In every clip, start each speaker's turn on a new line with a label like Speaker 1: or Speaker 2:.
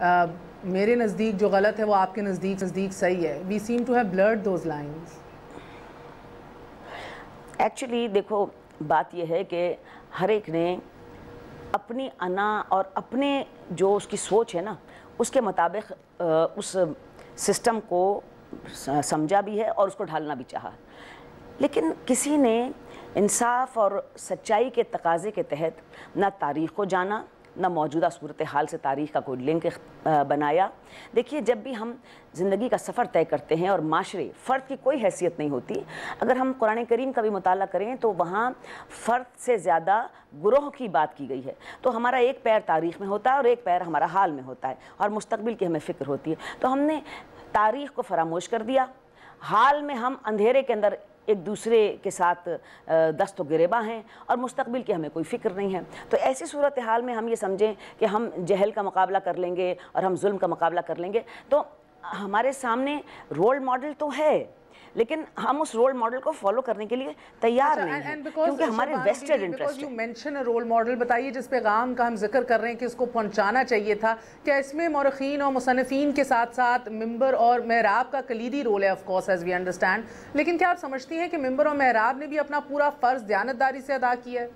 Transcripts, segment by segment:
Speaker 1: میرے نزدیک جو غلط ہے وہ آپ کے نزدیک صحیح ہے. We seem to have blurred those lines.
Speaker 2: Actually دیکھو بات یہ ہے کہ ہر ایک نے اپنی انا اور اپنے جو اس کی سوچ ہے نا اس کے مطابق اس سسٹم کو سمجھا بھی ہے اور اس کو ڈھالنا بھی چاہا. لیکن کسی نے انصاف اور سچائی کے تقاضے کے تحت نہ تاریخ کو جانا نہ موجودہ صورتحال سے تاریخ کا کوئی لنک بنایا. دیکھیے جب بھی ہم زندگی کا سفر طے کرتے ہیں اور معاشرے فرد کی کوئی حیثیت نہیں ہوتی. اگر ہم قرآن کریم کا بھی مطالعہ کریں تو وہاں فرد سے زیادہ گروہ کی بات کی گئی ہے. تو ہمارا ایک پیر تاریخ میں ہوتا ہے اور ایک پیر ہمارا حال میں ہوتا ہے اور مستقبل کی ہمیں فکر ہوتی ہے. تو ہم نے تاریخ کو فراموش کر دیا. حال میں ہم اندھیرے کے اندر ایک دوسرے کے ساتھ دست و گریباں ہیں اور مستقبل کی ہمیں کوئی فکر نہیں ہے. تو ایسی صورتحال میں ہم یہ سمجھیں کہ ہم جہل کا مقابلہ کر لیں گے اور ہم ظلم کا مقابلہ کر لیں گے. تو ہمارے سامنے رول ماڈل تو ہے لیکن ہم اس رول ماڈل کو فالو کرنے کے لیے تیار نہیں ہیں کیونکہ ہمارے vested interest
Speaker 1: you mention role model. بتائیے جس پیغام کا ہم ذکر کر رہے ہیں کہ اس کو پہنچانا چاہیے تھا, کیا اس میں مورخین اور مصنفین کے ساتھ ساتھ ممبر اور محراب کا کلیدی رول ہے؟ Of course as we understand. لیکن کیا آپ سمجھتی ہیں کہ ممبر اور محراب نے بھی اپنا پورا فرض دیانتداری سے ادا کیا ہے؟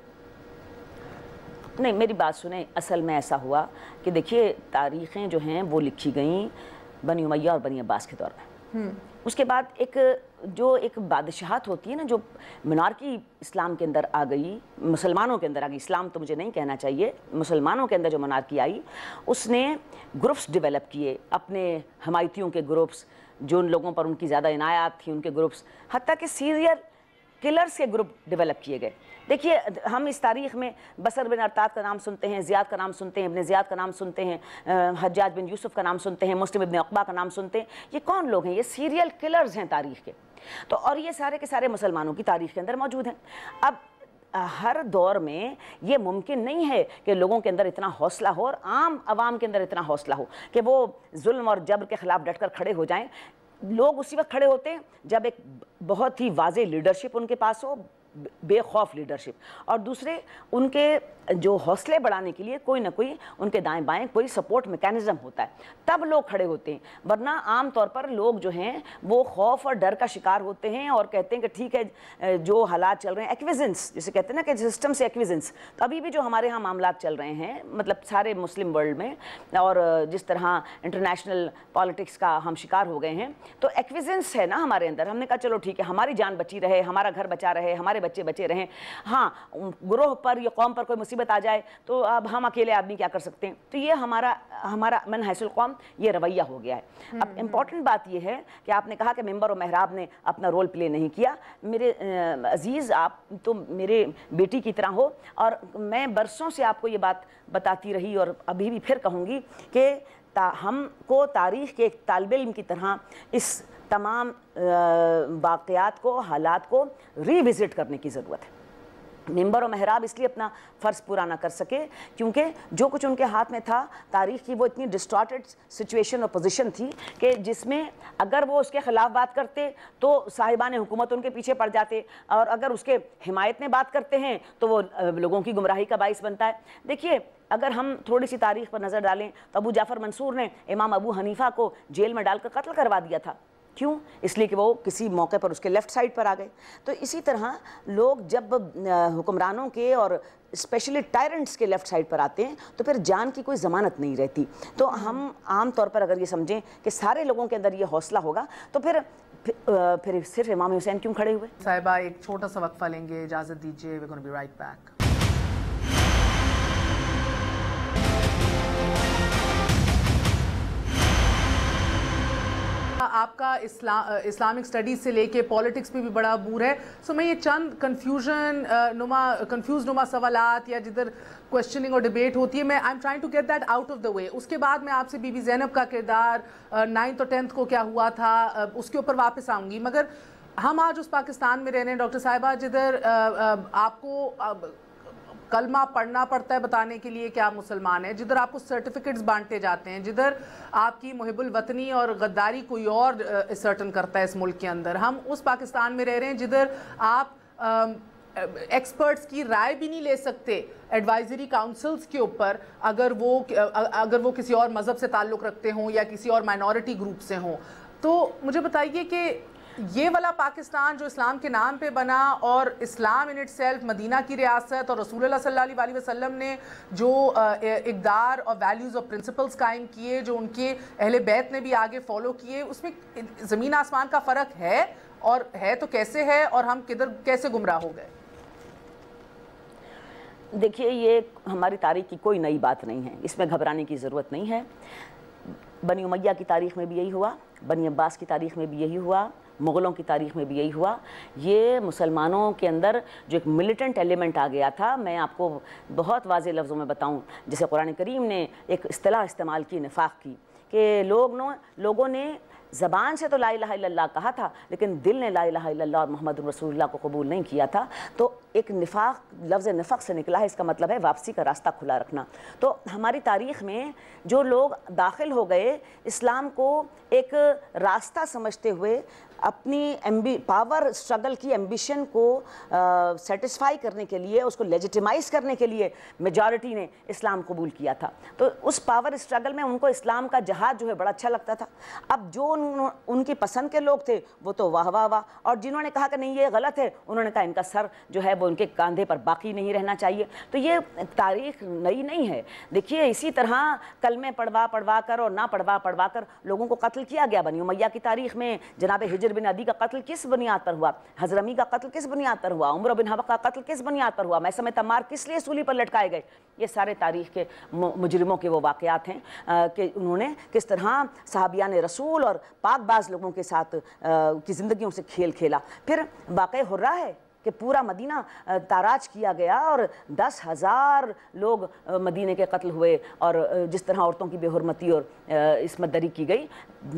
Speaker 2: نہیں, میری بات سنیں. اصل میں ایسا ہوا کہ دیکھیے تاریخیں جو ہیں وہ لکھی گئیں بنی امیہ اور بنی عباس کے دور میں. اس کے بعد ایک بادشاہت ہوتی ہے نا جو منارکی اسلام کے اندر آ گئی, مسلمانوں کے اندر آ گئی, اسلام تو مجھے نہیں کہنا چاہیے, مسلمانوں کے اندر جو منارکی آئی اس نے گروپس ڈیولپ کیے, اپنے حمایتیوں کے گروپس, جو ان لوگوں پر ان کی زیادہ عنایات تھی ان کے گروپس, حتیٰ کہ سیریل کلرز کے گروپ ڈیولپ کیے گئے. دیکھیے ہم اس تاریخ میں بصر بن ارطاد کا نام سنتے ہیں, زیاد کا نام سنتے ہیں, ابن زیاد کا نام سنتے ہیں, حجاج بن یوسف کا نام سنتے ہیں, مسلم ابن عقبہ کا نام سنتے ہیں. یہ کون لوگ ہیں؟ یہ سیریل کلرز ہیں تاریخ کے. تو اور یہ سارے کے سارے مسلمانوں کی تاریخ کے اندر موجود ہیں. اب ہر دور میں یہ ممکن نہیں ہے کہ لوگوں کے اندر اتنا حوصلہ ہو اور عام عوام کے اندر اتنا حوصلہ ہو کہ وہ ظلم اور جبر کے خلاف ڈٹ کر کھڑے ہو جائیں. لوگ اسی وقت کھڑے ہوتے ہیں جب ایک بہت ہی واضح لیڈرشپ ان کے پاس ہو, بے خوف لیڈرشپ, اور دوسرے ان کے جو حوصلے بڑھانے کے لیے کوئی نہ کوئی ان کے دائیں بائیں کوئی سپورٹ میکینزم ہوتا ہے, تب لوگ کھڑے ہوتے ہیں. ورنہ عام طور پر لوگ جو ہیں وہ خوف اور ڈر کا شکار ہوتے ہیں اور کہتے ہیں کہ ٹھیک ہے جو حالات چل رہے ہیں, ایکویزنس جسے کہتے ہیں نا کہ سسٹم سے ایکویزنس. تو ابھی بھی جو ہمارے ہاں معاملات چل رہے ہیں مطلب سارے مسلم ورلڈ میں اور جس طرح انٹرنیشنل پالیٹکس کا ہم شکار ہو گئے ہیں, تو ایکویزنس ہے نا ہمارے اندر. ہم نے کہا چلو ٹھیک ہے ہماری جان بچی رہے, ہمارا گھر بچا رہے, ہمارے بچے بچے رہیں. ہاں گروہ پر یا قوم پر کوئی مصیبت آ جائے تو اب ہم اکیلے آدمی کیا کر سکتے ہیں. تو یہ ہمارا من حیث القوم یہ رویہ ہو گیا ہے. اب امپورٹنٹ بات یہ ہے کہ آپ نے کہا کہ ممبر و محراب نے اپنا رول پلے نہیں کیا. میرے عزیز آپ تو میرے بیٹی کی طرح ہو اور میں برسوں سے آپ کو یہ بات بتاتی رہی اور ابھی بھی پھر کہوں گی کہ ہم کو تاریخ کے ایک طالب علم کی طرح اس تمام واقعات کو حالات کو ری وزٹ کرنے کی ضرورت ہے. ممبر و محراب اس لیے اپنا فرض پورا نہ کر سکے کیونکہ جو کچھ ان کے ہاتھ میں تھا تاریخ کی وہ اتنی ڈسٹارٹڈ سچویشن اور پوزیشن تھی کہ جس میں اگر وہ اس کے خلاف بات کرتے تو صاحبان حکومت ان کے پیچھے پڑ جاتے اور اگر اس کے حمایت میں بات کرتے ہیں تو وہ لوگوں کی گمراہی کا باعث بنتا ہے. دیکھیے اگر ہم تھوڑی سی تاریخ پر نظر ڈالیں تو ابو جعفر منصور نے امام ابو حنیفہ کو جیل میں ڈال کر قتل کروا دیا تھا. کیوں؟ اس لیے کہ وہ کسی موقع پر اس کے لیفٹ سائڈ پر آ گئے. تو اسی طرح لوگ جب حکمرانوں کے اور اسپیشلی ٹائرنٹس کے لیفٹ سائڈ پر آتے ہیں تو پھر جان کی کوئی ضمانت نہیں رہتی. تو ہم عام طور پر اگر یہ سمجھیں کہ سارے لوگوں کے اندر یہ حوصلہ ہوگا تو پھر صرف امام حسین کیوں کھڑے ہوئے؟
Speaker 1: صاحبہ ایک چھوٹا سا وقفہ لیں گے, اجازت دیجیے. we're going to be right back. آپ کا اسلامک اسٹڈیز سے لے کے پالیٹکس پہ بھی بڑا عبور ہے. سو میں یہ چند کنفیوز نما سوالات یا جدھر کوشچننگ اور ڈیبیٹ ہوتی ہے, میں I am trying to get that out of the way. اس کے بعد میں آپ سے بی بی زینب کا کردار 9th اور 10th کو کیا ہوا تھا اس کے اوپر واپس آؤں گی. مگر ہم آج اس پاکستان میں رہ رہے ہیں ڈاکٹر صاحبہ جدھر آپ کو کلمہ پڑھنا پڑتا ہے بتانے کے لیے کہ آپ مسلمان ہیں, جدھر آپ کو سرٹیفکیٹس بانٹے جاتے ہیں, جدھر آپ کی محب الوطنی اور غداری کوئی اور اسرٹن کرتا ہے اس ملک کے اندر. ہم اس پاکستان میں رہ رہے ہیں جدھر آپ ایکسپرٹس کی رائے بھی نہیں لے سکتے ایڈوائزری کاؤنسلز کے اوپر اگر وہ کسی اور مذہب سے تعلق رکھتے ہوں یا کسی اور مائنورٹی گروپ سے ہوں. تو مجھے بتائیے کہ یہ والا پاکستان جو اسلام کے نام پہ بنا اور اسلام ان اٹ سیلف مدینہ کی ریاست اور رسول اللہ صلی اللہ علیہ وسلم نے جو اقدار اور ویلیوز اور پرنسپلز قائم کیے جو ان کے اہل بیت نے بھی آگے فالو کیے, اس میں زمین آسمان کا فرق ہے, اور ہے تو کیسے ہے, اور ہم کیسے گمراہ ہو گئے؟
Speaker 2: دیکھیے یہ ہماری تاریخ کی کوئی نئی بات نہیں ہے, اس میں گھبرانے کی ضرورت نہیں ہے. بنی امیہ کی تاریخ میں بھی یہی ہوا, بنی عباس کی تاریخ میں بھی یہی ہوا, مغلوں کی تاریخ میں بھی یہی ہوا. یہ مسلمانوں کے اندر جو ایک ملیٹنٹ ایلیمنٹ آ گیا تھا, میں آپ کو بہت واضح لفظوں میں بتاؤں, جیسے قرآن کریم نے ایک اصطلاح استعمال کی نفاق کی, کہ لوگوں نے زبان سے تو لا الہ الا اللہ کہا تھا لیکن دل نے لا الہ الا اللہ اور محمد رسول اللہ کو قبول نہیں کیا تھا. تو ایک نفاق, لفظ نفاق سے نکلا ہے, اس کا مطلب ہے واپسی کا راستہ کھلا رکھنا. تو ہماری تاریخ میں جو لوگ داخل ہو گئے اسلام کو ایک راستہ سمجھتے ہوئے, اپنی پاور اسٹرگل کی ایمبیشن کو سیٹسفائی کرنے کے لیے, اس کو لیجیٹیمائز کرنے کے لیے میجارٹی نے اسلام قبول کیا تھا. تو اس پاور اسٹرگل میں ان کو اسلام کا جہاد جو ہے بڑا اچھا لگتا تھا. اب جو ان کی پسند کے لوگ تھے وہ تو واہ واہ واہ, اور جنہوں نے کہا کہ نہیں یہ غلط ہے, انہوں نے کہا ان کا سر جو ہے وہ ان کے کاندھے پر باقی نہیں رہنا چاہیے. تو یہ تاریخ نئی نہیں ہے. دیکھیے اسی طرح کلمے پڑھوا کر اور نہ پڑھوا کر لوگوں کو قتل کیا گیا. بنی امیہ کی تاریخ میں جناب ہجر بن عدی کا قتل کس بنیاد پر ہوا, حضرمی کا قتل کس بنیاد پر ہوا, عمر بن حبق کا قتل کس بنیاد پر ہوا, میثم تمار کس لیے سولی پر لٹکائے گئے. یہ سارے تاریخ کے مجرموں کے وہ واقعات ہیں کہ انہوں نے کس طرح صحابیان رسول اور پاک باز لوگوں کے ساتھ کی زندگیوں سے کھیل کھیلا. پھر واقع ہو رہا ہے کہ پورا مدینہ تاراج کیا گیا اور 10,000 لوگ مدینے کے قتل ہوئے, اور جس طرح عورتوں کی بے حرمتی اور عصمت دری کی گئی.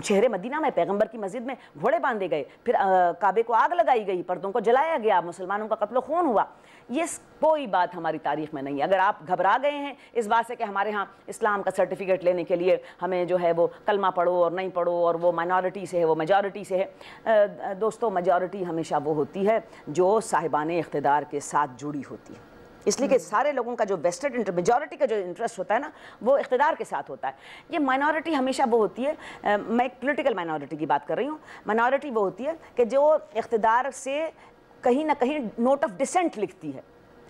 Speaker 2: شہر مدینہ میں پیغمبر کی مسجد میں گھوڑے باندھے گئے, پھر کعبے کو آگ لگائی گئی, پردوں کو جلایا گیا, مسلمانوں کا قتل و خون ہوا. یہ کوئی بات ہماری تاریخ میں نہیں ہے. اگر آپ گھبرا گئے ہیں اس بات سے کہ ہمارے ہاں اسلام کا سرٹیفکیٹ لینے کے لیے ہمیں جو ہے وہ کلمہ پڑھو اور نہیں پڑھو, اور وہ مائنورٹی سے ہے وہ میجارٹی سے ہے, دوستو میجارٹی ہمیشہ وہ ہوتی ہے جو صاحبان اقتدار کے ساتھ جڑی ہوتی ہے. اس لیے کہ سارے لوگوں کا جو ویسٹڈ میجورٹی کا جو انٹرسٹ ہوتا ہے نا وہ اقتدار کے ساتھ ہوتا ہے. یہ مائنورٹی ہمیشہ وہ ہوتی ہے, میں ایک پولیٹیکل مائنورٹی کی بات کر رہی ہوں, مائنورٹی وہ ہوتی ہے کہ جو اقتدار سے کہیں نہ کہیں نوٹ آف ڈسینٹ لکھتی ہے.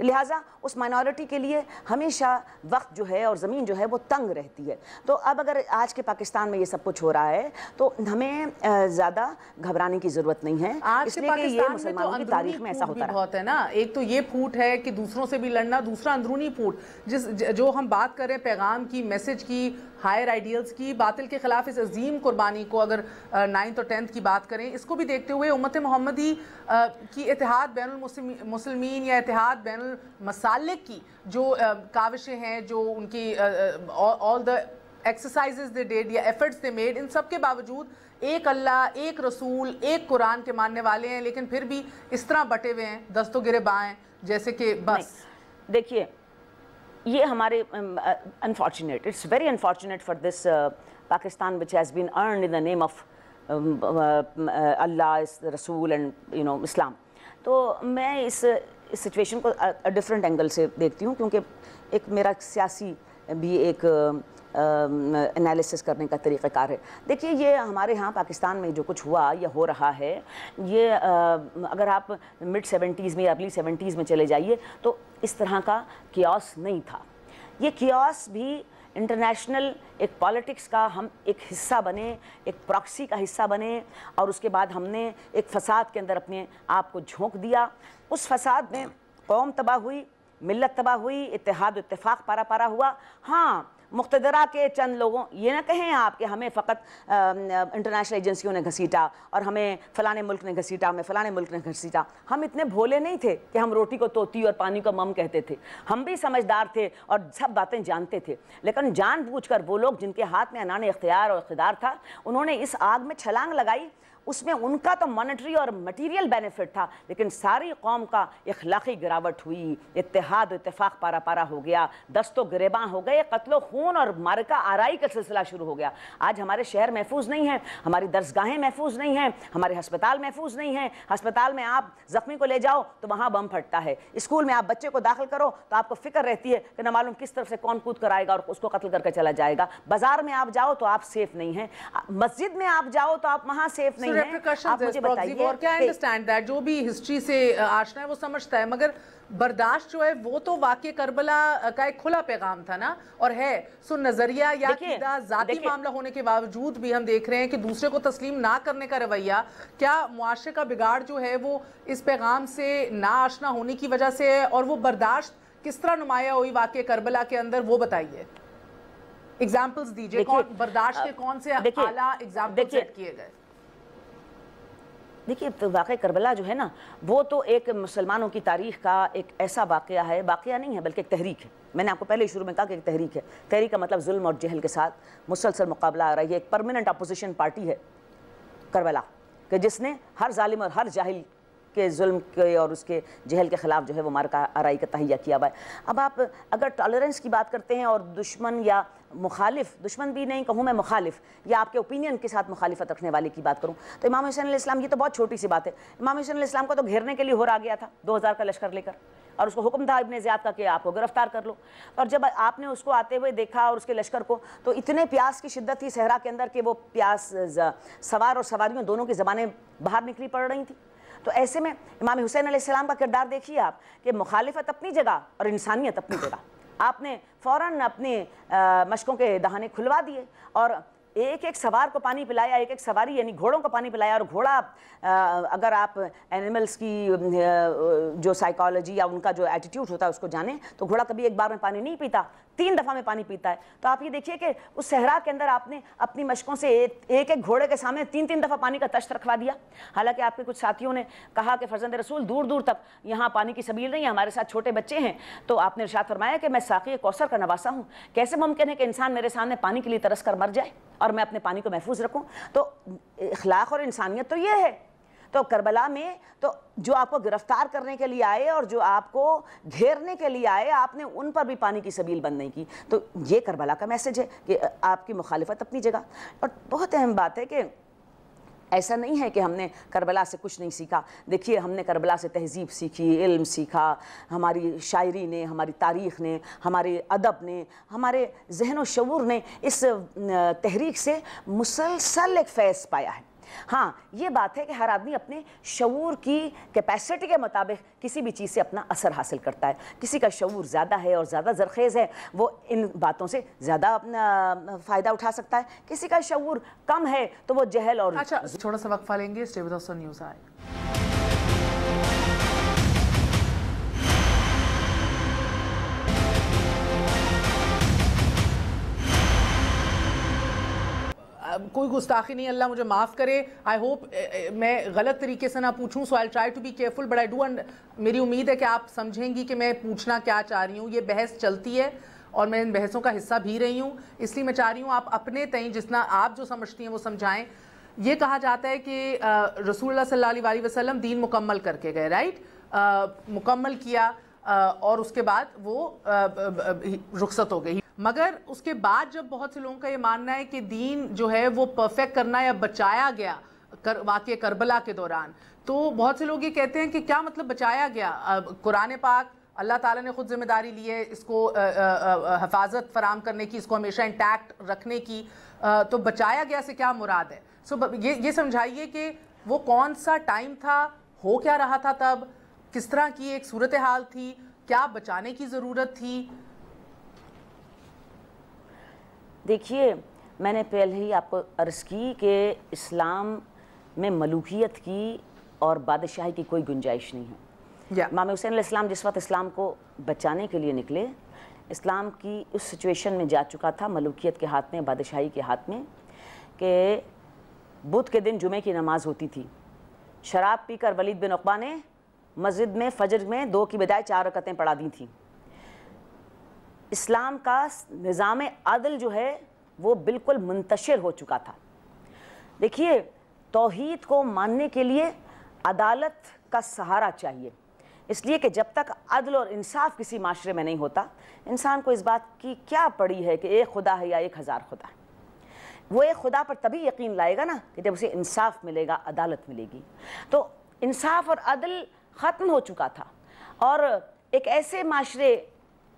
Speaker 2: لہٰذا اس مائنورٹی کے لیے ہمیشہ وقت جو ہے اور زمین جو ہے وہ تنگ رہتی ہے. تو اب اگر آج کے پاکستان میں یہ سب کچھ ہو رہا ہے تو ہمیں زیادہ گھبرانے کی ضرورت نہیں ہے, اس لیے کہ یہ مسلمانوں کی تاریخ میں ایسا ہوتا
Speaker 1: بہت ہے نا. ایک تو یہ پھوٹ ہے کہ دوسروں سے بھی لڑنا, دوسرا اندرونی پھوٹ جو ہم بات کر رہے ہیں پیغام کی, میسج کی, ہائر آئیڈیلز کی, باطل کے خلاف اس عظیم قربانی کو اگر 9th اور 10th کی بات کریں, اس کو بھی دیکھتے ہوئے امت محمدی کی اتحاد بین المسلمین یا اتحاد بین المسالک کی جو کاوشیں ہیں, جو ان کی all the exercises they did یا efforts they made, ان سب کے باوجود ایک اللہ, ایک رسول, ایک قرآن کے ماننے والے ہیں, لیکن پھر بھی اس طرح بٹے ہوئے ہیں دست و گریباں جیسے کہ بس.
Speaker 2: دیکھیے یہ ہمارے unfortunate, it's very unfortunate for this Pakistan which has been earned in the name of Allah, Rasul and Islam. تو میں اس سچویشن کو ڈفرینٹ اینگل سے دیکھتی ہوں, کیونکہ ایک میرا سیاسی بھی ایک انالیسس کرنے کا طریقہ کار ہے. دیکھیے یہ ہمارے ہاں پاکستان میں جو کچھ ہوا یا ہو رہا ہے, یہ اگر آپ mid 70s میں یا ارلی 70s میں چلے جائیے تو اس طرح کا کیوس نہیں تھا. یہ کیوس بھی انٹرنیشنل ایک پالیٹکس کا ہم ایک حصہ بنے, ایک پراکسی کا حصہ بنے, اور اس کے بعد ہم نے ایک فساد کے اندر اپنے آپ کو جھونک دیا. اس فساد میں قوم تباہ ہوئی, ملت تباہ ہوئی, اتحاد و اتفاق پارا پارا ہوا. ہاں مقتدرہ کے چند لوگوں, یہ نہ کہیں آپ کہ ہمیں فقط انٹرنیشنل ایجنسیوں نے گھسیٹا اور ہمیں فلانے ملک نے گھسیٹا, ہمیں فلانے ملک نے گھسیٹا. ہم اتنے بھولے نہیں تھے کہ ہم روٹی کو توتی اور پانی کو مم کہتے تھے. ہم بھی سمجھدار تھے اور سب باتیں جانتے تھے, لیکن جان بوجھ کر وہ لوگ جن کے ہاتھ میں عنان اختیار اور اقتدار تھا, انہوں نے اس آگ میں چھلانگ لگائی اس میں ان کا تو مانیٹری اور مٹیریل بینیفٹ تھا، لیکن ساری قوم کا اخلاقی گراوٹ ہوئی، اتحاد و اتفاق پارا پارا ہو گیا، دست و گریباں ہو گئے، قتل و خون اور مارکہ آرائی کا سلسلہ شروع ہو گیا۔ آج ہمارے شہر محفوظ نہیں ہیں، ہماری درسگاہیں محفوظ نہیں ہیں، ہمارے ہسپتال محفوظ نہیں ہیں۔ ہسپتال میں آپ زخمی کو لے جاؤ تو وہاں بم پھٹتا ہے، اسکول میں آپ بچے کو داخل کرو تو آپ کو فکر رہتی ہے کہ نہ معلوم کس طرف سے کون کود کر آئے گا اور اس کو قتل کر کے چلا جائے گا۔ بازار میں آپ جاؤ تو آپ سیف نہیں ہیں، مسجد میں آپ جاؤ تو آپ وہاں سیف نہیں ہیں۔ آپ مجھے بتائیے
Speaker 1: اور کیا انڈرسٹینڈ دیٹ جو بھی ہسٹری سے آشنا ہے وہ سمجھتا ہے، مگر برداشت جو ہے وہ تو واقع کربلا کا ایک کھلا پیغام تھا نا، اور ہے سو نظریہ یا عقیدہ ذاتی معاملہ ہونے کے باوجود بھی ہم دیکھ رہے ہیں کہ دوسرے کو تسلیم نہ کرنے کا رویہ، کیا معاشرے کا بگاڑ جو ہے وہ اس پیغام سے نا آشنا ہونے کی وجہ سے ہے، اور وہ برداشت کس طرح نمایاں ہوئی واقع کربلا کے اندر وہ بتائیے، ایگزامپلز دیجئے، برداشت کے کون سے اعلیٰ ایگزامپل سیٹ کیے گئے؟
Speaker 2: دیکھیے واقعہ کربلا جو ہے نا وہ تو ایک مسلمانوں کی تاریخ کا ایک ایسا واقعہ ہے، واقعہ نہیں ہے بلکہ ایک تحریک ہے۔ میں نے آپ کو پہلے شروع میں کہا کہ ایک تحریک ہے۔ تحریک کا مطلب ظلم اور جہل کے ساتھ مسلسل مقابلہ آ رہی ہے، ایک پرماننٹ اپوزیشن پارٹی ہے کربلا، کہ جس نے ہر ظالم اور ہر جاہل کے ظلم کے اور اس کے جہل کے خلاف جو ہے وہ مارکہ آرائی کا تہیہ کیا ہوا ہے۔ اب آپ اگر ٹالرنس کی بات کرتے ہیں اور دشمن یا مخالف، دشمن بھی نہیں کہوں میں، مخالف یا آپ کے اوپینین کے ساتھ مخالفت رکھنے والے کی بات کروں تو امام حسین علیہ السلام، یہ تو بہت چھوٹی سی بات ہے، امام حسین علیہ السلام کو تو گھیرنے کے لیے ہو رہا گیا تھا 2000 کا لشکر لے کر، اور اس کو حکم تھا ابن زیاد کا کہ آپ کو گرفتار کر لو، اور جب آپ نے اس کو آتے ہوئے دیکھا اور اس کے لشکر کو تو اتنے پیاس کی شدت تھی صحرا کے اندر کہ وہ پیاس سوار اور سواریوں دونوں کی زبانیں باہر نکلی پڑ رہی تھیں۔ تو ایسے میں امام حسین علیہ السلام کا کردار دیکھیے آپ کہ مخالفت اپنی جگہ اور انسانیت اپنی جگہ، آپ نے فوراً اپنے مشکوں کے دہانے کھلوا دیے اور ایک ایک سوار کو پانی پلایا، ایک ایک سواری یعنی گھوڑوں کو پانی پلایا، اور گھوڑا اگر آپ اینیملز کی جو سائیکالوجی یا ان کا جو ایٹیٹیوڈ ہوتا ہے اس کو جانیں تو گھوڑا کبھی ایک بار میں پانی نہیں پیتا، 3 دفعہ میں پانی پیتا ہے۔ تو آپ یہ دیکھیے کہ اس صحرا کے اندر آپ نے اپنی مشکوں سے ایک ایک گھوڑے کے سامنے 3 دفعہ پانی کا تشت رکھوا دیا۔ حالانکہ آپ کے کچھ ساتھیوں نے کہا کہ فرزند رسول دور دور تک یہاں پانی کی سبیل نہیں ہے، ہمارے ساتھ چھوٹے بچے ہیں، تو آپ نے ارشاد فرمایا کہ میں ساقی کوثر کا نواسا ہوں، کیسے ممکن ہے کہ انسان میرے سامنے پانی کے لیے ترس کر مر جائے اور میں اپنے پانی کو محفوظ رکھوں؟ تو اخلاق اور انسانیت تو یہ ہے۔ تو کربلا میں تو جو آپ کو گرفتار کرنے کے لیے آئے اور جو آپ کو گھیرنے کے لیے آئے، آپ نے ان پر بھی پانی کی سبیل بند نہیں کی۔ تو یہ کربلا کا میسج ہے کہ آپ کی مخالفت اپنی جگہ۔ اور بہت اہم بات ہے کہ ایسا نہیں ہے کہ ہم نے کربلا سے کچھ نہیں سیکھا۔ دیکھیے ہم نے کربلا سے تہذیب سیکھی، علم سیکھا، ہماری شاعری نے، ہماری تاریخ نے، ہمارے ادب نے، ہمارے ذہن و شعور نے اس تحریک سے مسلسل ایک فیض پایا ہے۔ ہاں یہ بات ہے کہ ہر آدمی اپنے شعور کی کیپیسٹی کے مطابق کسی بھی چیز سے اپنا اثر حاصل کرتا ہے۔ کسی کا شعور زیادہ ہے اور زیادہ زرخیز ہے، وہ ان باتوں سے زیادہ اپنا فائدہ اٹھا سکتا ہے، کسی کا شعور کم ہے تو وہ جہل اور
Speaker 1: اچھا تھوڑا سا وقفہ لیں گے، stay with us on news آئی۔ کوئی گستاخی نہیں، اللہ مجھے معاف کرے، آئی ہوپ میں غلط طریقے سے نہ پوچھوں، so I try to be careful, but I do, میری امید ہے کہ آپ سمجھیں گی کہ میں پوچھنا کیا چاہ رہی ہوں۔ یہ بحث چلتی ہے اور میں ان بحثوں کا حصہ بھی رہی ہوں، اس لیے میں چاہ رہی ہوں آپ اپنے تئیں جتنا آپ جو سمجھتی ہیں وہ سمجھائیں۔ یہ کہا جاتا ہے کہ رسول اللہ صلی اللہ علیہ وسلم دین مکمل کر کے گئے، رائٹ، مکمل کیا اور اس کے بعد وہ رخصت ہو گئی، مگر اس کے بعد جب بہت سے لوگوں کا یہ ماننا ہے کہ دین جو ہے وہ پرفیکٹ کرنا یا بچایا گیا واقع کربلا کے دوران، تو بہت سے لوگ یہ کہتے ہیں کہ کیا مطلب بچایا گیا؟ قرآن پاک اللہ تعالیٰ نے خود ذمہ داری لی ہے اس کو حفاظت فراہم کرنے کی، اس کو ہمیشہ انٹیکٹ رکھنے کی، تو بچایا گیا سے کیا مراد ہے؟ سو یہ سمجھائیے کہ وہ کون سا ٹائم تھا، ہو کیا رہا تھا تب، کس طرح کی ایک صورتحال تھی، کیا بچانے کی ضرورت تھی؟
Speaker 2: دیکھیے میں نے پہلے ہی آپ کو عرض کی کہ اسلام میں ملوکیت کی اور بادشاہی کی کوئی گنجائش نہیں ہے۔ امام حسین علیہ السلام جس وقت اسلام کو بچانے کے لیے نکلے، اسلام کی اس سچویشن میں جا چکا تھا، ملوکیت کے ہاتھ میں، بادشاہی کے ہاتھ میں، کہ بدھ کے دن جمعے کی نماز ہوتی تھی، شراب پی کر ولید بن عقبہ نے مسجد میں فجر میں 2 کی بجائے 4 رکعتیں پڑھا دی تھیں۔ اسلام کا نظام عدل جو ہے وہ بالکل منتشر ہو چکا تھا۔ دیکھیے توحید کو ماننے کے لیے عدالت کا سہارا چاہیے، اس لیے کہ جب تک عدل اور انصاف کسی معاشرے میں نہیں ہوتا، انسان کو اس بات کی کیا پڑی ہے کہ ایک خدا ہے یا 1000 خدا ہے۔ وہ ایک خدا پر تبھی یقین لائے گا نا کہ جب اسے انصاف ملے گا، عدالت ملے گی۔ تو انصاف اور عدل ختم ہو چکا تھا، اور ایک ایسے معاشرے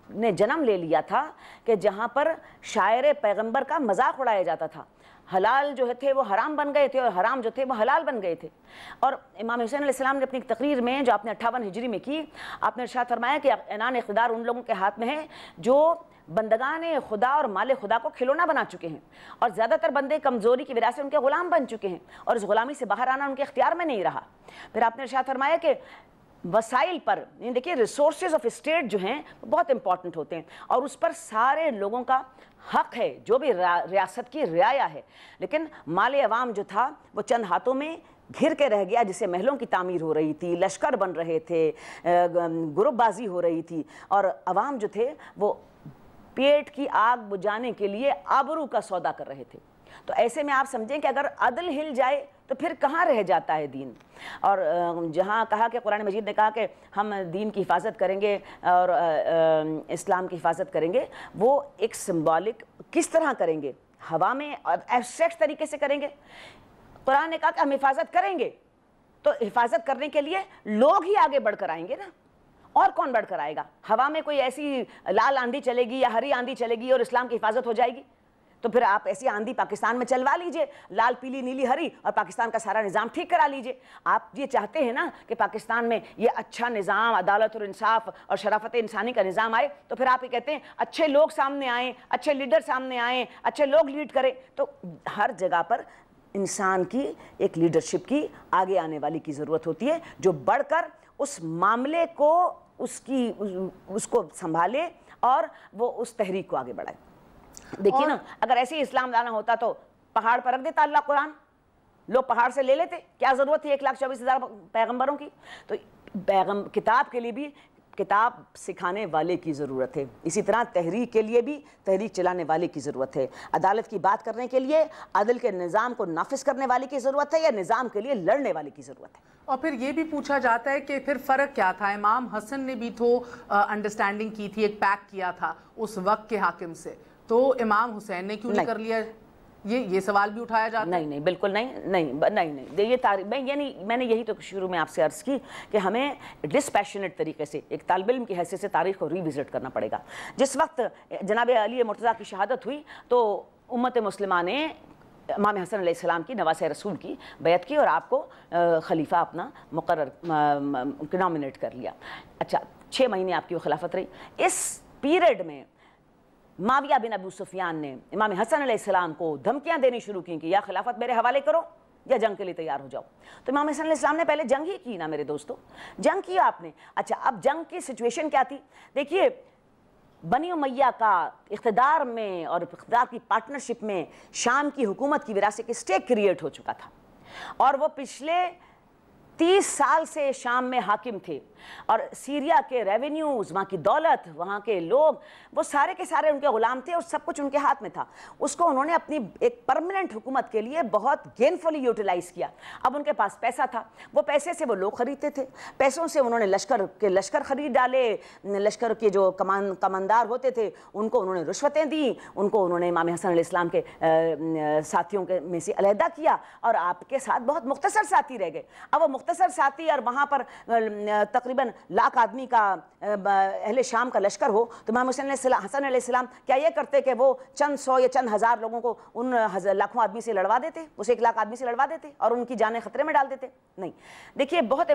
Speaker 2: نے جنم لے لیا تھا کہ جہاں پر شاعر پیغمبر کا مذاق اڑایا جاتا تھا، حلال جو تھے وہ حرام بن گئے تھے اور حرام جو تھے وہ حلال بن گئے تھے۔ اور امام حسین علیہ السلام نے اپنی تقریر میں جو آپ نے 58 ہجری میں کی، آپ نے ارشاد فرمایا کہ عنان اقتدار ان لوگوں کے ہاتھ میں ہے جو بندگان خدا اور مال خدا کو کھلونا بنا چکے ہیں، اور زیادہ تر بندے کمزوری کی وجہ سے ان کے غلام بن چکے ہیں، اور اس غلامی سے باہر آنا ان کے اختیار میں نہیں رہا۔ پھر آپ نے ارشاد فرمایا کہ وسائل پر، دیکھیے ریسورسز آف اسٹیٹ جو ہیں بہت امپورٹنٹ ہوتے ہیں، اور اس پر سارے لوگوں کا حق ہے جو بھی ریاست کی رعایا ہے، لیکن مال عوام جو تھا وہ چند ہاتھوں میں گھر کے رہ گیا، جسے محلوں کی تعمیر ہو رہی تھی، لشکر بن رہے تھے، گروپ بازی ہو رہی تھی، اور عوام جو تھے وہ پیٹ کی آگ بجھانے کے لیے آبرو کا سودا کر رہے تھے۔ تو ایسے میں آپ سمجھیں کہ اگر عدل ہل جائے تو پھر کہاں رہ جاتا ہے دین؟ اور جہاں کہا کہ قرآن مجید نے کہا کہ ہم دین کی حفاظت کریں گے اور اسلام کی حفاظت کریں گے، وہ ایک سمبولک کس طرح کریں گے؟ ہوا میں ایبسٹریکٹ طریقے سے کریں گے؟ قرآن نے کہا کہ ہم حفاظت کریں گے، تو حفاظت کرنے کے لیے لوگ ہی آگے بڑھ کر آئیں گے نا، اور کون بڑھ کر آئے گا؟ ہوا میں کوئی ایسی لال آندھی چلے گی یا ہری آندھی چلے گی اور اسلام کی حفاظت ہو جائے گی؟ تو پھر آپ ایسی آندھی پاکستان میں چلوا لیجئے، لال پیلی نیلی ہری، اور پاکستان کا سارا نظام ٹھیک کرا لیجئے۔ آپ یہ چاہتے ہیں نا کہ پاکستان میں یہ اچھا نظام، عدالت اور انصاف اور شرافت انسانی کا نظام آئے، تو پھر آپ یہ کہتے ہیں اچھے لوگ سامنے آئیں، اچھے لیڈر سامنے آئیں، اچھے لوگ لیڈ کریں۔ تو ہر جگہ پر انسان کی ایک لیڈرشپ کی آگے آنے والی کی ضرورت ہوتی ہے، جو بڑھ کر اس معاملے کو اس کو سنبھالے اور وہ اس تحریک کو آگے بڑھائے۔ دیکھیے نا، اگر ایسے ہی اسلام لانا ہوتا تو پہاڑ پر رکھ دیتا اللہ قرآن، لوگ پہاڑ سے لے لیتے، کیا ضرورت تھی 1,24,000 پیغمبروں کی؟ تو کتاب کے لیے بھی کتاب سکھانے والے کی ضرورت ہے، اسی طرح تحریک کے لیے بھی تحریک چلانے والے کی ضرورت ہے، عدالت کی بات کرنے کے لیے عدل کے نظام کو نافذ کرنے والے کی ضرورت ہے، یا نظام کے لیے لڑنے والے کی ضرورت ہے۔
Speaker 1: اور پھر یہ بھی پوچھا جاتا ہے کہ پھر فرق کیا تھا؟ امام حسن نے بھی تو انڈرسٹینڈنگ کی تھی، ایک پیک کیا تھا اس وقت کے حاکم سے، تو امام حسین نے کیوں نہیں کر لیا؟ یہ سوال بھی اٹھایا جاتا ہے۔
Speaker 2: نہیں بالکل نہیں، یہ تاریخ میں نے یہی تو شروع میں آپ سے عرض کی کہ ہمیں ڈسپیشنیٹ طریقے سے ایک طالب علم کی حیثیت سے تاریخ کو ریوزٹ کرنا پڑے گا۔ جس وقت جناب علی مرتضیٰ کی شہادت ہوئی تو امت مسلمہ نے امام حسن علیہ السلام کی نواسہ رسول کی بیعت کی اور آپ کو خلیفہ اپنا مقرر نامنیٹ کر لیا۔ اچھا 6 مہینے آپ کی وہ خلافت رہی۔ اس پیریڈ میں معاویہ بن ابو سفیان نے امام حسن علیہ السلام کو دھمکیاں دینی شروع کی کہ یا خلافت میرے حوالے کرو یا جنگ کے لیے تیار ہو جاؤ۔ تو امام حسن علیہ السلام نے پہلے جنگ ہی کی نا میرے دوستو، جنگ کیا آپ نے۔ اچھا اب جنگ کی سچویشن کیا تھی؟ دیکھیے بنی امیہ کا اقتدار میں اور اقتدار کی پارٹنرشپ میں شام کی حکومت کی وجہ سے ایک اسٹیک کریٹ ہو چکا تھا، اور وہ پچھلے 30 سال سے شام میں حاکم تھے، اور سیریا کے ریونیوز، وہاں کی دولت، وہاں کے لوگ، وہ سارے کے سارے ان کے غلام تھے اور سب کچھ ان کے ہاتھ میں تھا۔ اس کو انہوں نے اپنی ایک پرماننٹ حکومت کے لیے بہت گینفلی یوٹیلائز کیا۔ اب ان کے پاس پیسہ تھا، وہ پیسے سے وہ لوگ خریدتے تھے، پیسوں سے انہوں نے لشکر خرید ڈالے، لشکر کے جو کماندار ہوتے تھے ان کو انہوں نے رشوتیں دیں، ان کو انہوں نے امام حسن علیہ السلام کے ساتھیوں میں سے علیحدہ کیا، اور آپ کے ساتھ بہت مختصر ساتھی رہ گئے۔ اب وہ مختصر ساتھی اور وہاں پر تقریباً 1,00,000 آدمی کا اہل شام کا لشکر ہو، تو امام حسن علیہ السلام کیا یہ کرتے کہ وہ چند 100 یا چند ہزار لوگوں کو ان لاکھوں آدمی سے لڑوا دیتے، اسے 1,00,000 آدمی سے لڑوا دیتے اور ان کی جانیں خطرے میں ڈال دیتے؟ نہیں۔ دیکھیے بہت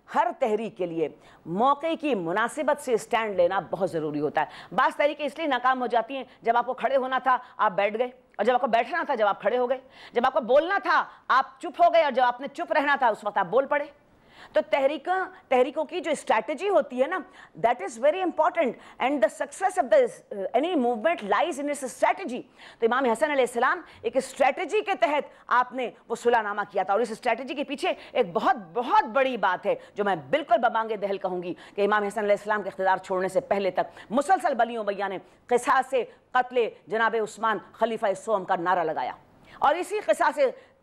Speaker 2: ہر تحریک کے لیے موقع کی مناسبت سے سٹینڈ لینا بہت ضروری ہوتا ہے۔ بعض تحریکیں اس لیے ناکام ہو جاتی ہیں جب آپ کو کھڑے ہونا تھا آپ بیٹھ گئے، اور جب آپ کو بیٹھنا تھا جب آپ کھڑے ہو گئے، جب آپ کو بولنا تھا آپ چپ ہو گئے، اور جب آپ نے چپ رہنا تھا اس وقت آپ بول پڑے۔ تو تحریکوں کی جو اسٹریٹجی ہوتی ہے نا، that is very important, and the success of any movement لائز in its strategy. تو امام حسن علیہ السلام ایک اسٹریٹجی کے تحت آپ نے وہ صلح نامہ کیا تھا، اور اس اسٹریٹجی کے پیچھے ایک بہت بڑی بات ہے جو میں بالکل ببانگ دہل کہوں گی کہ امام حسن علیہ السلام کے اقتدار چھوڑنے سے پہلے تک مسلسل بنی امیہ نے قصاص سے قتل جناب عثمان خلیفہ الصوم کا نعرہ لگایا، اور اسی قصاص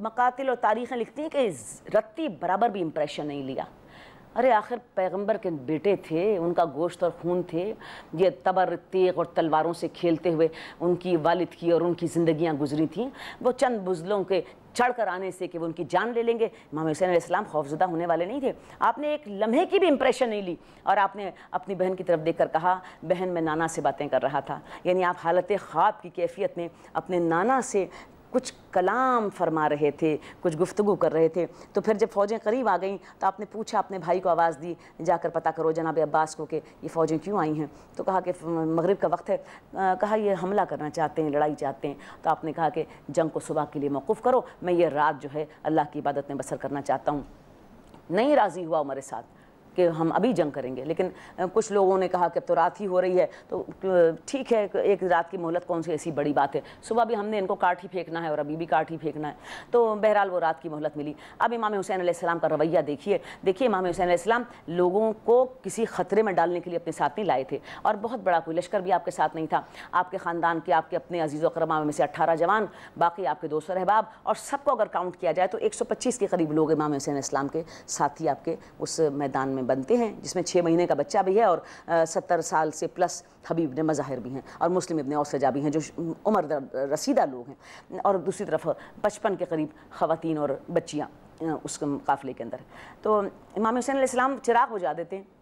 Speaker 2: مقاتل اور تاریخیں لکھتی ہیں کہ رتی برابر بھی امپریشن نہیں لیا۔ ارے آخر پیغمبر کے بیٹے تھے، ان کا گوشت اور خون تھے، یہ تبر تیغ اور تلواروں سے کھیلتے ہوئے ان کی والد کی اور ان کی زندگیاں گزری تھیں۔ وہ چند بزدلوں کے چڑھ کر آنے سے کہ وہ ان کی جان لے لیں گے، امام حسین علیہ السلام خوفزدہ ہونے والے نہیں تھے۔ آپ نے ایک لمحے کی بھی امپریشن نہیں لی، اور آپ نے اپنی بہن کی طرف دیکھ کر کہا بہن میں نانا سے باتیں کر رہا تھا، یعنی آپ حالت خواب کی کیفیت میں اپنے نانا سے کچھ کلام فرما رہے تھے، کچھ گفتگو کر رہے تھے۔ تو پھر جب فوجیں قریب آ گئیں تو آپ نے پوچھا، اپنے بھائی کو آواز دی، جا کر پتہ کرو جناب عباس کو کہ یہ فوجیں کیوں آئی ہیں۔ تو کہا کہ مغرب کا وقت ہے، کہا یہ حملہ کرنا چاہتے ہیں، لڑائی چاہتے ہیں۔ تو آپ نے کہا کہ جنگ کو صبح کے لیے موقوف کرو، میں یہ رات جو ہے اللہ کی عبادت میں بسر کرنا چاہتا ہوں۔ نہیں راضی ہوا عمر سعد کہ ہم ابھی جنگ کریں گے، لیکن کچھ لوگوں نے کہا کہ اب تو رات ہی ہو رہی ہے، تو ٹھیک ہے، ایک رات کی مہلت کون سی ایسی بڑی بات ہے، صبح بھی ہم نے ان کو کاٹ ہی پھینکنا ہے اور ابھی بھی کاٹ ہی پھینکنا ہے۔ تو بہرحال وہ رات کی مہلت ملی۔ اب امام حسین علیہ السلام کا رویہ دیکھیے امام حسین علیہ السلام لوگوں کو کسی خطرے میں ڈالنے کے لیے اپنے ساتھ نہیں لائے تھے، اور بہت بڑا کوئی لشکر بھی آپ کے ساتھ نہیں تھا۔ آپ کے خاندان کے، آپ کے اپنے عزیز و اقربا میں سے 18 جوان، باقی آپ کے 200 رہباب، اور سب کو اگر کاؤنٹ کیا جائے تو 125 کے قریب لوگ امام حسین علیہ السلام کے ساتھی آپ کے اس میدان میں بنتے ہیں، جس میں 6 مہینے کا بچہ بھی ہے، اور 70 سال سے پلس حبیب ابن مظاہر بھی ہیں، اور مسلم ابن اوسجا بھی ہیں، جو عمر رسیدہ لوگ ہیں، اور دوسری طرف 55 کے قریب خواتین اور بچیاں اس قافلے کے اندر۔ تو امام حسین علیہ السلام چراغ بجھا دیتے ہیں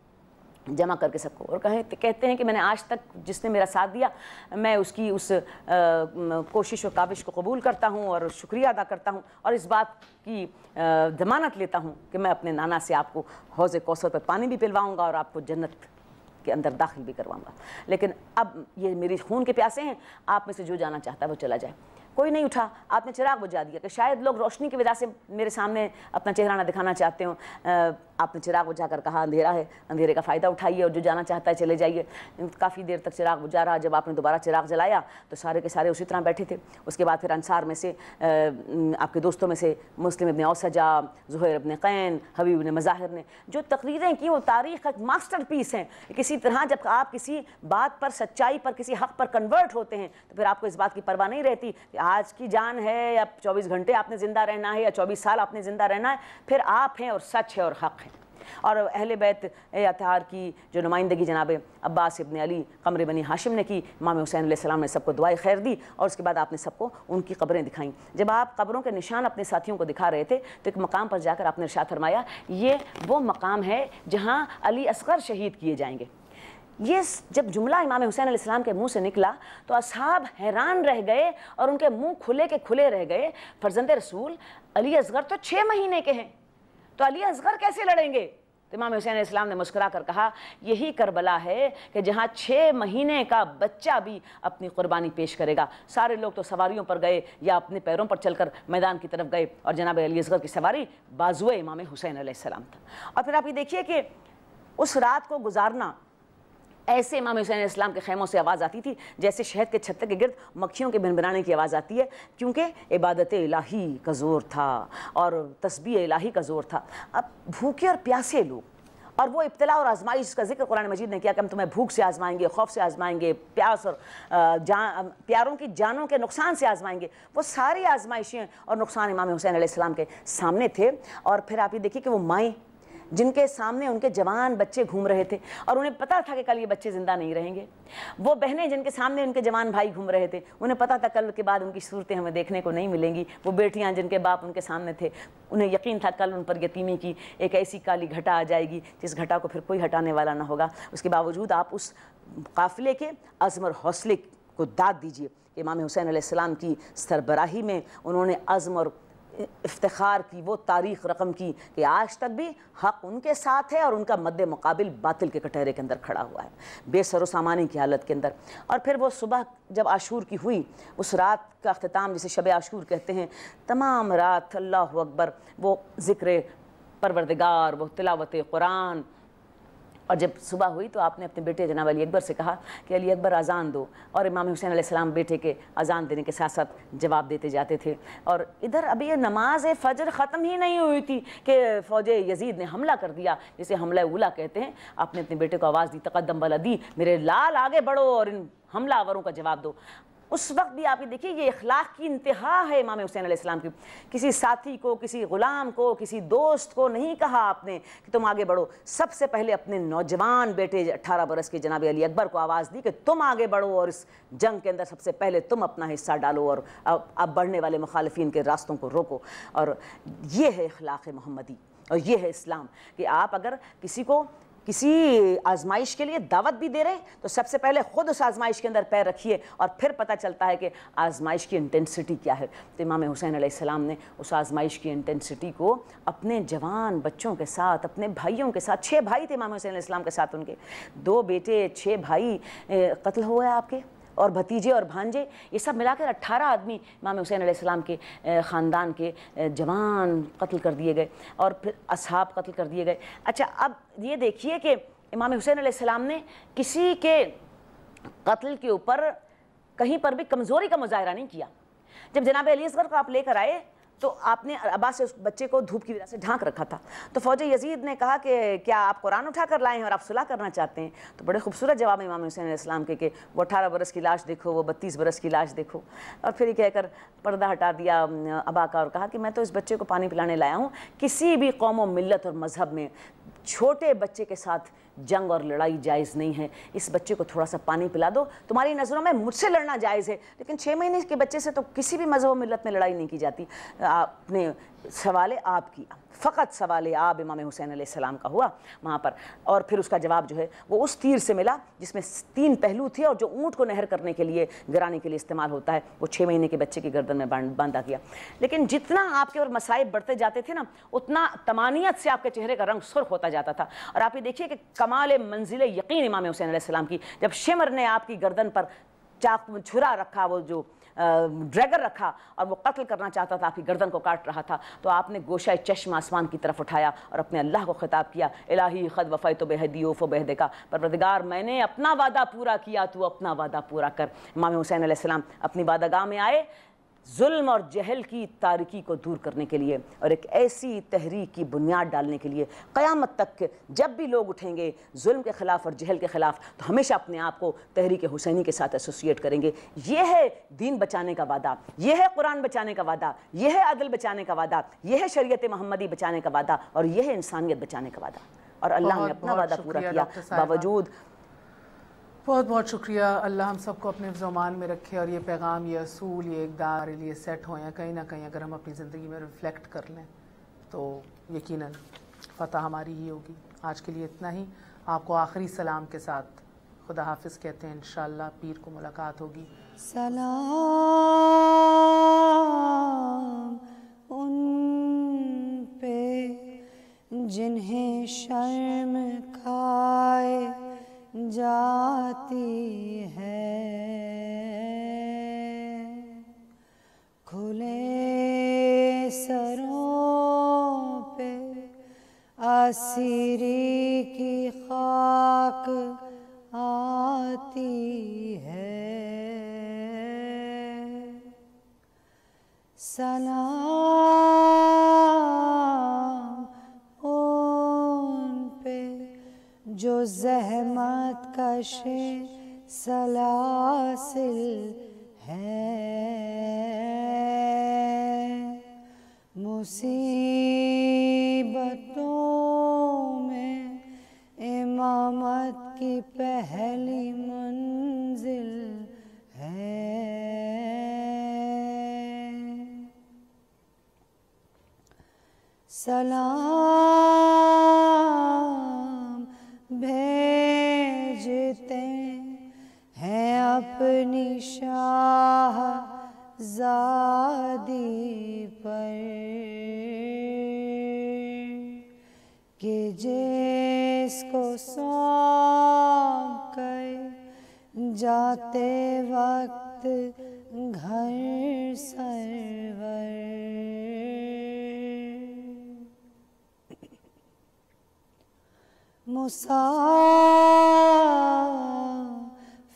Speaker 2: جمع کر کے سب کو، اور کہتے ہیں کہ میں نے آج تک جس نے میرا ساتھ دیا، میں اس کی اس کوشش و کاوش کو قبول کرتا ہوں اور شکریہ ادا کرتا ہوں، اور اس بات کی ضمانت لیتا ہوں کہ میں اپنے نانا سے آپ کو حوض کوثر پر پانی بھی پلواؤں گا اور آپ کو جنت کے اندر داخل بھی کرواؤں گا۔ لیکن اب یہ میری خون کے پیاسے ہیں، آپ میں سے جو جانا چاہتا ہے وہ چلا جائے۔ کوئی نہیں اٹھا۔ آپ نے چراغ بجھا دیا کہ شاید لوگ روشنی کی وجہ سے میرے سامنے اپنا چہرہ نہ دکھانا چاہتے ہوں۔ آپ نے چراغ بجھا کر کہا اندھیرا ہے، اندھیرے کا فائدہ اٹھائیے اور جو جانا چاہتا ہے چلے جائیے۔ کافی دیر تک چراغ بجھا رہا۔ جب آپ نے دوبارہ چراغ جلایا تو سارے کے سارے اسی طرح بیٹھے تھے۔ اس کے بعد پھر انصار میں سے، آپ کے دوستوں میں سے مسلم ابن اوسجا، زہیر ابن قین، حبیب ابن مظاہر نے جو تقریریں کی، وہ تاریخ کا ماسٹر پیس ہیں۔ کسی طرح جب آپ کسی بات پر، سچائی پر، کسی حق پر کنورٹ ہوتے ہیں تو پھر آپ کو اس بات کی پرواہ نہیں رہتی کہ آج کی جان ہے یا 24 گھنٹے آپ نے زندہ رہنا ہے یا 24 سال آپ نے زندہ رہنا ہے، پھر آپ ہیں اور سچ ہے اور حق ہے۔ اور اہل بیت اطہار کی جو نمائندگی جناب عباس ابن علی قمر بنی ہاشم نے کی، امام حسین علیہ السلام نے سب کو دعائے خیر دی، اور اس کے بعد آپ نے سب کو ان کی قبریں دکھائیں۔ جب آپ قبروں کے نشان اپنے ساتھیوں کو دکھا رہے تھے تو ایک مقام پر جا کر آپ نے ارشاد فرمایا، یہ وہ مقام ہے جہاں علی اصغر شہید کیے جائیں گے۔ یہ جب جملہ امام حسین علیہ السلام کے منہ سے نکلا تو اصحاب حیران رہ گئے اور ان کے منہ کھلے کے کھلے رہ گئے۔ فرزند رسول علی اصغر تو 6 مہینے کے ہیں، تو علی اصغر کیسے لڑیں گے؟ تو امام حسین علیہ السلام نے مسکرا کر کہا، یہی کربلا ہے کہ جہاں 6 مہینے کا بچہ بھی اپنی قربانی پیش کرے گا۔ سارے لوگ تو سواریوں پر گئے یا اپنے پیروں پر چل کر میدان کی طرف گئے، اور جناب علی اصغر کی سواری بازوئے امام حسین علیہ السلام تھا۔ اور پھر آپ یہ دیکھیے کہ اس رات کو گزارنا، ایسے امام حسین علیہ السلام کے خیموں سے آواز آتی تھی جیسے شہد کے چھتے کے گرد مکھیوں کے بھنبھنانے کی آواز آتی ہے، کیونکہ عبادت الہی کا زور تھا اور تسبیح الہی کا زور تھا۔ اب بھوکے اور پیاسے لوگ، اور وہ ابتلا اور آزمائش کا ذکر قرآن مجید نے کیا کہ ہم تمہیں بھوک سے آزمائیں گے، خوف سے آزمائیں گے، پیاس اور پیاروں کی جانوں کے نقصان سے آزمائیں گے۔ وہ ساری آزمائشیں اور نقصان امام حسین علیہ السلام کے سامنے تھے۔ اور پھر آپ یہ دیکھیے کہ وہ مائیں جن کے سامنے ان کے جوان بچے گھوم رہے تھے اور انہیں پتا تھا کہ کل یہ بچے زندہ نہیں رہیں گے، وہ بہنیں جن کے سامنے ان کے جوان بھائی گھوم رہے تھے، انہیں پتا تھا کل کے بعد ان کی صورتیں ہمیں دیکھنے کو نہیں ملیں گی، وہ بیٹیاں جن کے باپ ان کے سامنے تھے، انہیں یقین تھا کل ان پر یتیمی کی ایک ایسی کالی گھٹا آ جائے گی جس گھٹا کو پھر کوئی ہٹانے والا نہ ہوگا۔ اس کے باوجود آپ اس قافلے کے عزم اور حوصلے کو داد دیجیے کہ امام حسین علیہ السلام کی سربراہی میں انہوں نے عزم اور افتخار کی وہ تاریخ رقم کی کہ آج تک بھی حق ان کے ساتھ ہے اور ان کا مد مقابل باطل کے کٹہرے کے اندر کھڑا ہوا ہے، بے سر و سامانی کی حالت کے اندر۔ اور پھر وہ صبح جب عاشور کی ہوئی، اس رات کا اختتام جسے شب عاشور کہتے ہیں، تمام رات اللہ اکبر، وہ ذکر پروردگار، وہ تلاوت قرآن۔ اور جب صبح ہوئی تو آپ نے اپنے بیٹے جناب علی اکبر سے کہا کہ علی اکبر اذان دو، اور امام حسین علیہ السلام بیٹے کے اذان دینے کے ساتھ ساتھ جواب دیتے جاتے تھے۔ اور ادھر ابھی یہ نماز فجر ختم ہی نہیں ہوئی تھی کہ فوج یزید نے حملہ کر دیا، جسے حملہ اولا کہتے ہیں۔ آپ نے اپنے بیٹے کو آواز دی، تقدم ولدی، میرے لال آگے بڑھو اور ان حملہ آوروں کا جواب دو۔ اس وقت بھی آپ یہ دیکھیے یہ اخلاق کی انتہا ہے امام حسین علیہ السلام کی. کسی ساتھی کو, کسی غلام کو, کسی دوست کو نہیں کہا آپ نے کہ تم آگے بڑھو. سب سے پہلے اپنے نوجوان بیٹے 18 برس کے جناب علی اکبر کو آواز دی کہ تم آگے بڑھو اور اس جنگ کے اندر سب سے پہلے تم اپنا حصہ ڈالو اور اب بڑھنے والے مخالفین کے راستوں کو روکو. اور یہ ہے اخلاق محمدی اور یہ ہے اسلام کہ آپ اگر کسی آزمائش کے لیے دعوت بھی دے رہے ہیں تو سب سے پہلے خود اس آزمائش کے اندر پیر رکھیے اور پھر پتہ چلتا ہے کہ آزمائش کی انٹینسٹی کیا ہے. تو امام حسین علیہ السلام نے اس آزمائش کی انٹینسٹی کو اپنے جوان بچوں کے ساتھ, اپنے بھائیوں کے ساتھ, 6 بھائی تھے امام حسین علیہ السلام کے ساتھ, ان کے 2 بیٹے 6 بھائی قتل ہو گئے آپ کے, اور بھتیجے اور بھانجے, یہ سب ملا کر 18 آدمی امام حسین علیہ السلام کے خاندان کے جوان قتل کر دیے گئے اور پھر اصحاب قتل کر دیے گئے. اچھا اب یہ دیکھیے کہ امام حسین علیہ السلام نے کسی کے قتل کے اوپر کہیں پر بھی کمزوری کا مظاہرہ نہیں کیا. جب جناب علی اصغر کو آپ لے کر آئے تو آپ نے عباس سے اس بچے کو دھوپ کی وجہ سے ڈھانک رکھا تھا, تو فوج یزید نے کہا کہ کیا آپ قرآن اٹھا کر لائے ہیں اور آپ صلح کرنا چاہتے ہیں؟ تو بڑے خوبصورت جواب امام حسین علیہ السلام کے کہ وہ 18 برس کی لاش دیکھو, وہ 32 برس کی لاش دیکھو, اور پھر یہ کہہ کر پردہ ہٹا دیا ابا کا اور کہا کہ میں تو اس بچے کو پانی پلانے لایا ہوں. کسی بھی قوم و ملت اور مذہب میں چھوٹے بچے کے ساتھ جنگ اور لڑائی جائز نہیں ہے. اس بچے کو تھوڑا سا پانی پلا دو, تمہاری نظروں میں مجھ سے لڑنا جائز ہے, لیکن 6 مہینے کے بچے سے تو کسی بھی مذہب و ملت میں لڑائی نہیں کی جاتی. آپ نے سوال آپ کیا, فقط سوال آپ امام حسین علیہ السلام کا ہوا وہاں پر, اور پھر اس کا جواب جو ہے وہ اس تیر سے ملا جس میں 3 پہلو تھے اور جو اونٹ کو نہر کرنے کے لیے, گرانے کے لیے استعمال ہوتا ہے, وہ 6 مہینے کے بچے کی گردن میں باندھا گیا. لیکن جتنا آپ کے اور مصائب بڑھتے جاتے تھے نا, اتنا طمانینت سے آپ کے چہرے کا رنگ سرخ ہوتا جاتا تھا. اور آپ یہ دیکھیے کہ کمال منزل یقین امام حسین علیہ السلام کی, جب شمر نے آپ کی گردن پر چھرا رکھا, وہ جو ڈریگر رکھا اور وہ قتل کرنا چاہتا تھا, آپ کی گردن کو کاٹ رہا تھا, تو آپ نے گوشہ چشم آسمان کی طرف اٹھایا اور اپنے اللہ کو خطاب کیا, الہی قد وفیت بعہدی اوف بعہدک, پروردگار میں نے اپنا وعدہ پورا کیا, تو اپنا وعدہ پورا کر. امام حسین علیہ السلام اپنی وعدہ گاہ میں آئے ظلم اور جہل کی تاریکی کو دور کرنے کے لیے اور ایک ایسی تحریک کی بنیاد ڈالنے کے لیے. قیامت تک جب بھی لوگ اٹھیں گے ظلم کے خلاف اور جہل کے خلاف, تو ہمیشہ اپنے آپ کو تحریک حسینی کے ساتھ ایسوسیٹ کریں گے. یہ ہے دین بچانے کا وعدہ, یہ ہے قرآن بچانے کا وعدہ, یہ ہے عدل بچانے کا وعدہ, یہ ہے شریعت محمدی بچانے کا وعدہ, اور یہ ہے انسانیت بچانے کا وعدہ. اور اللہ نے اپنا وعدہ پورا کیا باوجود.
Speaker 1: بہت بہت شکریہ. اللہ ہم سب کو اپنے زمان میں رکھے, اور یہ پیغام, یہ اصول, یہ اقدار ہمارے لیے سیٹ ہو, یا کہیں نہ کہیں اگر ہم اپنی زندگی میں ریفلیکٹ کر لیں تو یقیناً فتح ہماری ہی ہوگی. آج کے لیے اتنا ہی. آپ کو آخری سلام کے ساتھ خدا حافظ کہتے ہیں. انشاءاللہ پیر کو ملاقات ہوگی.
Speaker 3: سلام ان پہ جنہیں شرم کھائے جاتی ہے, کھلے سروں پہ اسیری کی خاک آتی ہے. سلام ان پہ جو زحمت کش سلاسل ہے, مصیبتوں میں امامت کی پہلی منزل ہے. سلام بھیجتے ہیں اپنی شاہ زادی پر کہ جس کو سونپ کر جاتے وقت گھر سرور,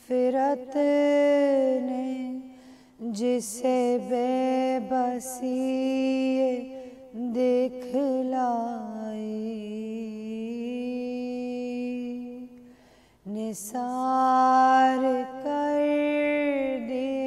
Speaker 3: مسافرت نے جسے بے بسی دکھلائی, نثار کر دیے